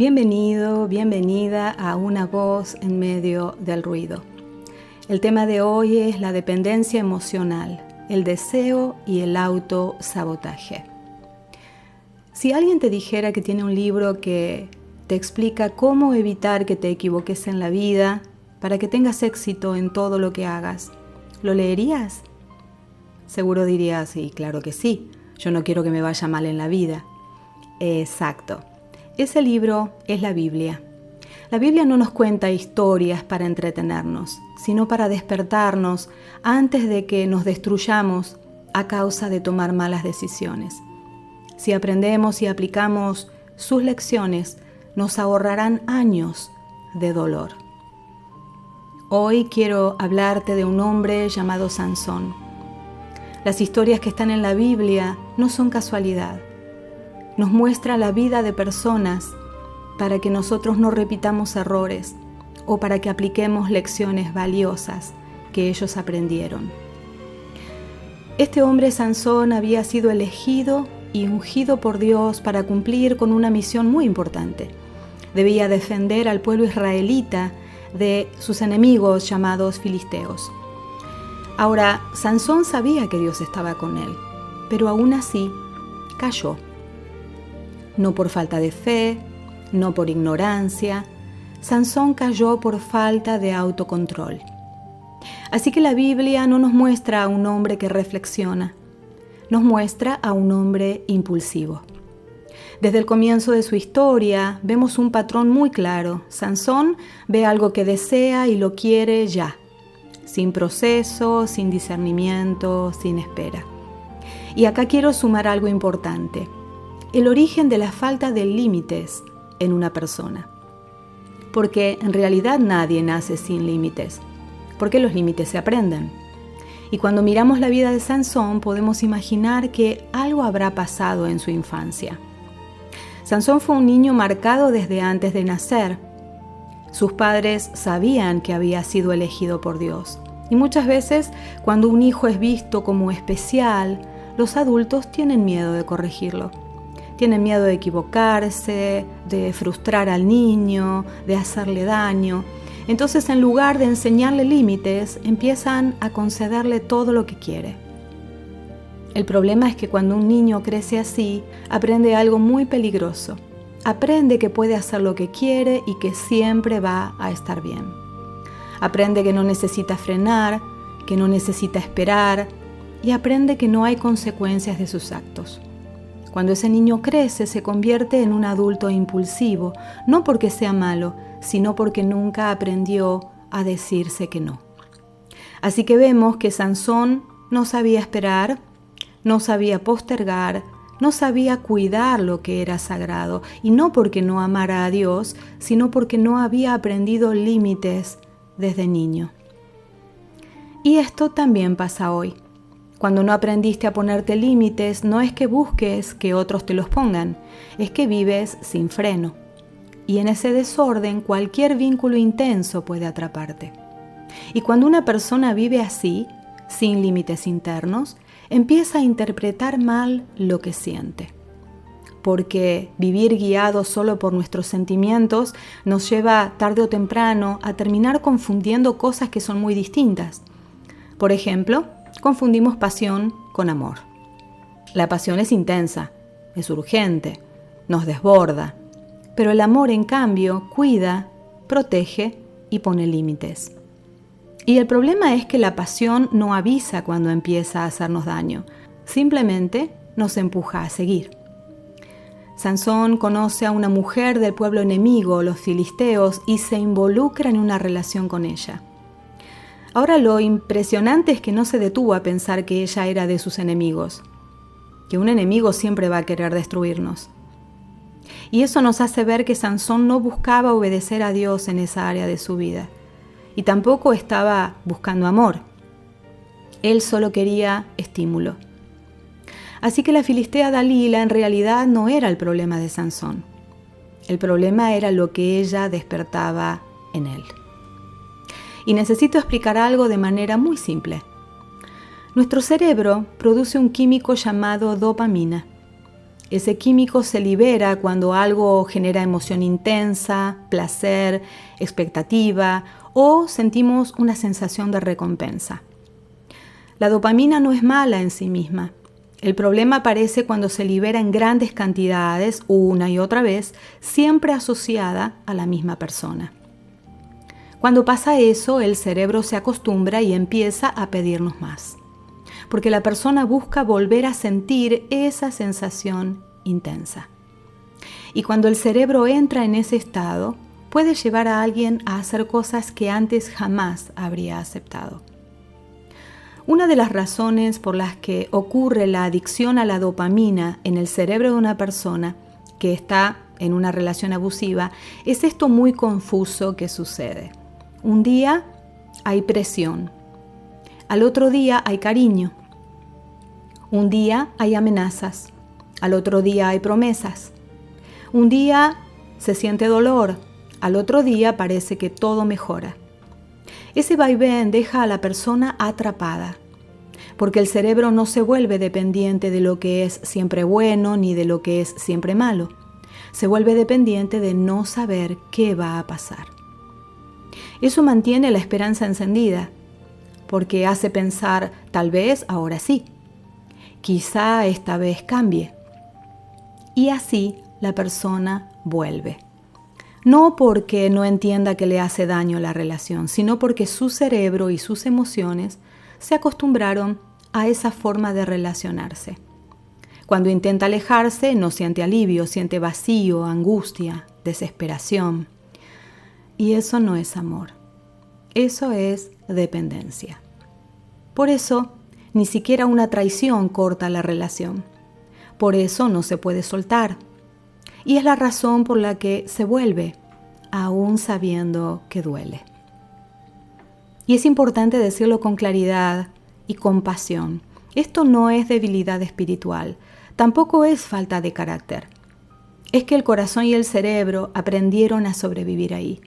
Bienvenido, bienvenida a Una voz en medio del ruido. El tema de hoy es la dependencia emocional, el deseo y el autosabotaje. Si alguien te dijera que tiene un libro que te explica cómo evitar que te equivoques en la vida para que tengas éxito en todo lo que hagas, ¿lo leerías? Seguro dirías, sí, claro que sí, yo no quiero que me vaya mal en la vida. Exacto. Ese libro es la Biblia. La Biblia no nos cuenta historias para entretenernos, sino para despertarnos antes de que nos destruyamos a causa de tomar malas decisiones. Si aprendemos y aplicamos sus lecciones, nos ahorrarán años de dolor. Hoy quiero hablarte de un hombre llamado Sansón. Las historias que están en la Biblia no son casualidad. Nos muestra la vida de personas para que nosotros no repitamos errores o para que apliquemos lecciones valiosas que ellos aprendieron. Este hombre Sansón había sido elegido y ungido por Dios para cumplir con una misión muy importante. Debía defender al pueblo israelita de sus enemigos llamados filisteos. Ahora, Sansón sabía que Dios estaba con él, pero aún así cayó. No por falta de fe, no por ignorancia, Sansón cayó por falta de autocontrol. Así que la Biblia no nos muestra a un hombre que reflexiona, nos muestra a un hombre impulsivo. Desde el comienzo de su historia vemos un patrón muy claro. Sansón ve algo que desea y lo quiere ya, sin proceso, sin discernimiento, sin espera. Y acá quiero sumar algo importante. El origen de la falta de límites en una persona. Porque en realidad nadie nace sin límites, porque los límites se aprenden. Y cuando miramos la vida de Sansón podemos imaginar que algo habrá pasado en su infancia. Sansón fue un niño marcado desde antes de nacer. Sus padres sabían que había sido elegido por Dios. Y muchas veces cuando un hijo es visto como especial, los adultos tienen miedo de corregirlo. Tienen miedo de equivocarse, de frustrar al niño, de hacerle daño. Entonces, en lugar de enseñarle límites, empiezan a concederle todo lo que quiere. El problema es que cuando un niño crece así, aprende algo muy peligroso. Aprende que puede hacer lo que quiere y que siempre va a estar bien. Aprende que no necesita frenar, que no necesita esperar y aprende que no hay consecuencias de sus actos. Cuando ese niño crece, se convierte en un adulto impulsivo, no porque sea malo, sino porque nunca aprendió a decirse que no. Así que vemos que Sansón no sabía esperar, no sabía postergar, no sabía cuidar lo que era sagrado, y no porque no amara a Dios, sino porque no había aprendido límites desde niño. Y esto también pasa hoy. Cuando no aprendiste a ponerte límites, no es que busques que otros te los pongan, es que vives sin freno. Y en ese desorden, cualquier vínculo intenso puede atraparte. Y cuando una persona vive así, sin límites internos, empieza a interpretar mal lo que siente. Porque vivir guiado solo por nuestros sentimientos nos lleva tarde o temprano a terminar confundiendo cosas que son muy distintas. Por ejemplo, confundimos pasión con amor. La pasión es intensa, es urgente, nos desborda, pero el amor, en cambio, cuida, protege y pone límites. Y el problema es que la pasión no avisa cuando empieza a hacernos daño, simplemente nos empuja a seguir. Sansón conoce a una mujer del pueblo enemigo, los filisteos, y se involucra en una relación con ella. Ahora lo impresionante es que no se detuvo a pensar que ella era de sus enemigos, que un enemigo siempre va a querer destruirnos. Y eso nos hace ver que Sansón no buscaba obedecer a Dios en esa área de su vida, y tampoco estaba buscando amor. Él solo quería estímulo. Así que la filistea Dalila en realidad no era el problema de Sansón. El problema era lo que ella despertaba en él. Y necesito explicar algo de manera muy simple. Nuestro cerebro produce un químico llamado dopamina. Ese químico se libera cuando algo genera emoción intensa, placer, expectativa o sentimos una sensación de recompensa. La dopamina no es mala en sí misma. El problema aparece cuando se libera en grandes cantidades, una y otra vez, siempre asociada a la misma persona. Cuando pasa eso, el cerebro se acostumbra y empieza a pedirnos más, porque la persona busca volver a sentir esa sensación intensa. Y cuando el cerebro entra en ese estado, puede llevar a alguien a hacer cosas que antes jamás habría aceptado. Una de las razones por las que ocurre la adicción a la dopamina en el cerebro de una persona que está en una relación abusiva es esto muy confuso que sucede. Un día hay presión, al otro día hay cariño, un día hay amenazas, al otro día hay promesas, un día se siente dolor, al otro día parece que todo mejora. Ese vaivén deja a la persona atrapada, porque el cerebro no se vuelve dependiente de lo que es siempre bueno ni de lo que es siempre malo. Se vuelve dependiente de no saber qué va a pasar. Eso mantiene la esperanza encendida, porque hace pensar, tal vez ahora sí, quizá esta vez cambie. Y así la persona vuelve. No porque no entienda que le hace daño la relación, sino porque su cerebro y sus emociones se acostumbraron a esa forma de relacionarse. Cuando intenta alejarse, no siente alivio, siente vacío, angustia, desesperación. Y eso no es amor. Eso es dependencia. Por eso, ni siquiera una traición corta la relación. Por eso no se puede soltar. Y es la razón por la que se vuelve, aún sabiendo que duele. Y es importante decirlo con claridad y compasión. Esto no es debilidad espiritual, tampoco es falta de carácter. Es que el corazón y el cerebro aprendieron a sobrevivir ahí.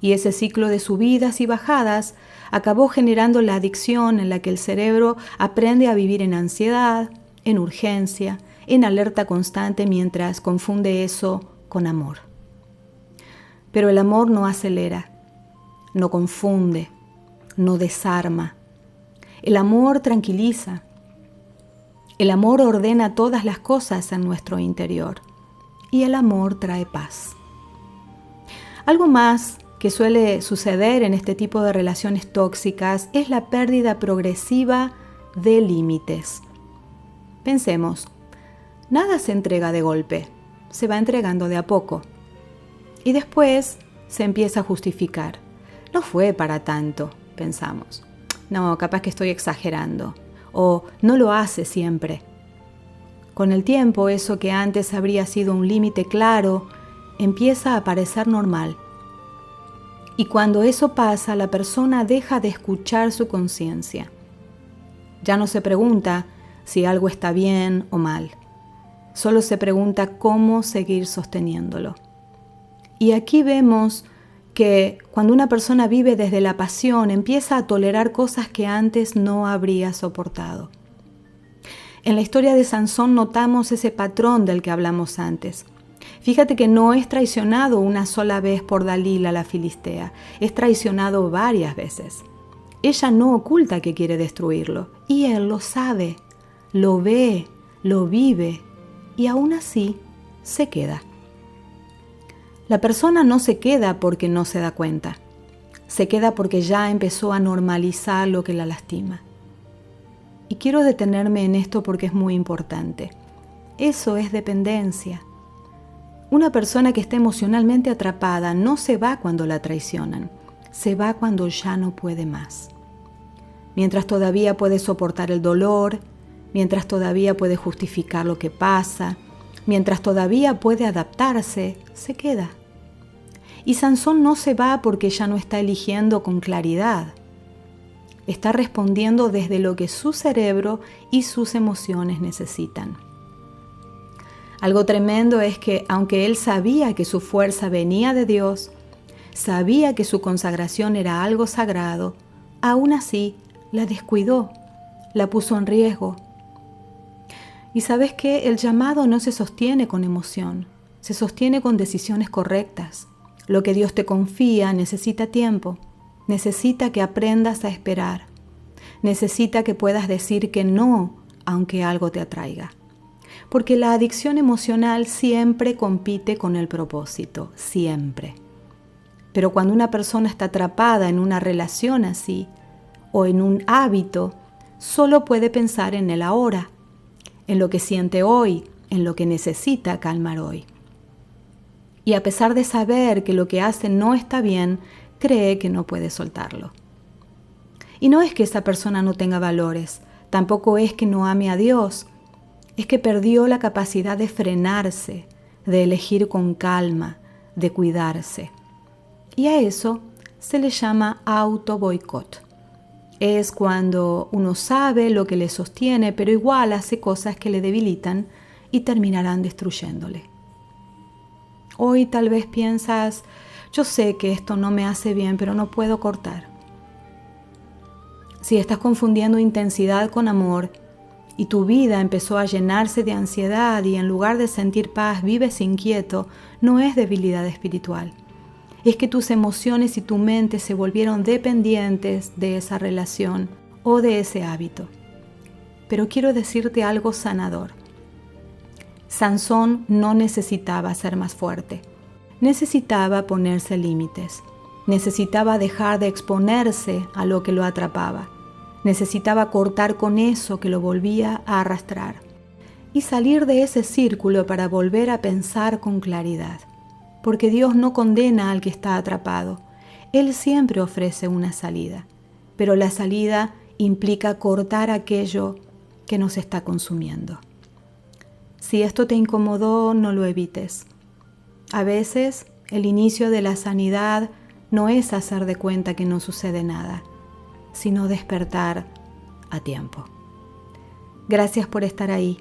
Y ese ciclo de subidas y bajadas acabó generando la adicción en la que el cerebro aprende a vivir en ansiedad, en urgencia, en alerta constante mientras confunde eso con amor. Pero el amor no acelera, no confunde, no desarma. El amor tranquiliza. El amor ordena todas las cosas en nuestro interior. Y el amor trae paz. Algo más que suele suceder en este tipo de relaciones tóxicas es la pérdida progresiva de límites. Pensemos, nada se entrega de golpe, se va entregando de a poco. Y después se empieza a justificar. No fue para tanto, pensamos. No, capaz que estoy exagerando. O no lo hace siempre. Con el tiempo, eso que antes habría sido un límite claro, empieza a parecer normal. Y cuando eso pasa, la persona deja de escuchar su conciencia. Ya no se pregunta si algo está bien o mal. Solo se pregunta cómo seguir sosteniéndolo. Y aquí vemos que cuando una persona vive desde la pasión, empieza a tolerar cosas que antes no habría soportado. En la historia de Sansón notamos ese patrón del que hablamos antes. Fíjate que no es traicionado una sola vez por Dalila la filistea, es traicionado varias veces. Ella no oculta que quiere destruirlo, y él lo sabe, lo ve, lo vive, y aún así se queda. La persona no se queda porque no se da cuenta, se queda porque ya empezó a normalizar lo que la lastima. Y quiero detenerme en esto porque es muy importante. Eso es dependencia. Una persona que está emocionalmente atrapada no se va cuando la traicionan, se va cuando ya no puede más. Mientras todavía puede soportar el dolor, mientras todavía puede justificar lo que pasa, mientras todavía puede adaptarse, se queda. Y Sansón no se va porque ya no está eligiendo con claridad. Está respondiendo desde lo que su cerebro y sus emociones necesitan. Algo tremendo es que, aunque él sabía que su fuerza venía de Dios, sabía que su consagración era algo sagrado, aún así la descuidó, la puso en riesgo. Y sabes que el llamado no se sostiene con emoción, se sostiene con decisiones correctas. Lo que Dios te confía necesita tiempo, necesita que aprendas a esperar, necesita que puedas decir que no, aunque algo te atraiga. Porque la adicción emocional siempre compite con el propósito, siempre. Pero cuando una persona está atrapada en una relación así, o en un hábito, solo puede pensar en el ahora, en lo que siente hoy, en lo que necesita calmar hoy. Y a pesar de saber que lo que hace no está bien, cree que no puede soltarlo. Y no es que esa persona no tenga valores, tampoco es que no ame a Dios, es que perdió la capacidad de frenarse, de elegir con calma, de cuidarse. Y a eso se le llama auto-boicot. Es cuando uno sabe lo que le sostiene, pero igual hace cosas que le debilitan y terminarán destruyéndole. Hoy tal vez piensas, yo sé que esto no me hace bien, pero no puedo cortar. Si estás confundiendo intensidad con amor y tu vida empezó a llenarse de ansiedad y en lugar de sentir paz vives inquieto, no es debilidad espiritual. Es que tus emociones y tu mente se volvieron dependientes de esa relación o de ese hábito. Pero quiero decirte algo sanador. Sansón no necesitaba ser más fuerte. Necesitaba ponerse límites. Necesitaba dejar de exponerse a lo que lo atrapaba. Necesitaba cortar con eso que lo volvía a arrastrar. Y salir de ese círculo para volver a pensar con claridad. Porque Dios no condena al que está atrapado. Él siempre ofrece una salida. Pero la salida implica cortar aquello que nos está consumiendo. Si esto te incomodó, no lo evites. A veces, el inicio de la sanidad no es hacer de cuenta que no sucede nada, sino despertar a tiempo. Gracias por estar ahí.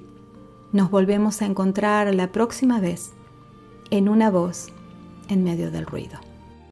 Nos volvemos a encontrar la próxima vez en Una Voz en Medio del Ruido.